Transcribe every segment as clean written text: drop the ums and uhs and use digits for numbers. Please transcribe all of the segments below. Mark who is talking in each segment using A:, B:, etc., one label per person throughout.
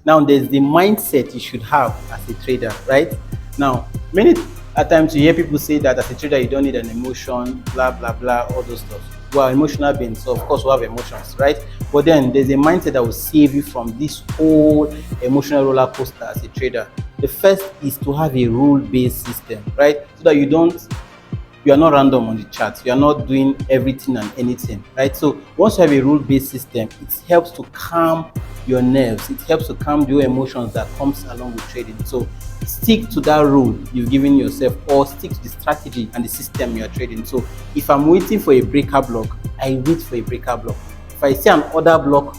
A: Now there's the mindset you should have as a trader, right? Now, many at times you hear people say that as a trader you don't need an emotion, blah blah blah, all those stuff. Well, emotional beings, so of course we have emotions, right? But then there's a mindset that will save you from this whole emotional roller coaster as a trader. The first is to have a rule-based system, right? So that you are not random on the chart. You are not doing everything and anything, right? So once you have a rule-based system, it helps to calm your nerves. It helps to calm your emotions that comes along with trading. So stick to that rule you've given yourself, or stick to the strategy and the system you are trading. So if I'm waiting for a breaker block, I wait for a breaker block. If I see an order block,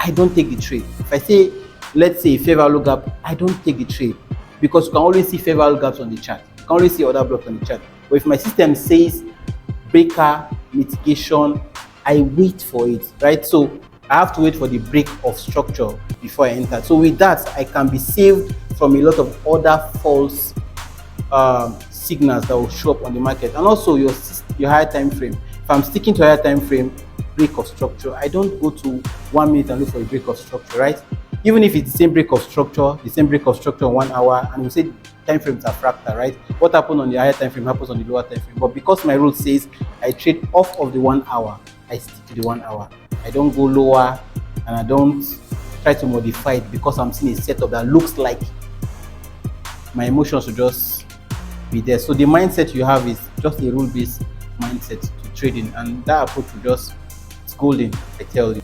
A: I don't take the trade. If I say, let's say, a fair value gap, I don't take the trade, because you can always see fair value gaps on the chart. You can always see order blocks on the chart. But if my system says breaker mitigation, I wait for it, right? So I have to wait for the break of structure before I enter. So with that, I can be saved from a lot of other false signals that will show up on the market. And also your higher time frame. If I'm sticking to a higher time frame, break of structure, I don't go to 1 minute and look for a break of structure, right? Even if it's the same break of structure, in 1 hour, and we say time frames are fractal, right? What happened on the higher time frame happens on the lower time frame. But because my rule says I trade off of the 1 hour, I stick to the 1 hour. I don't go lower, and I don't try to modify it because I'm seeing a setup that looks like my emotions will just be there. So the mindset you have is just a rule-based mindset to trading, and that approach will just, it's golden, I tell you.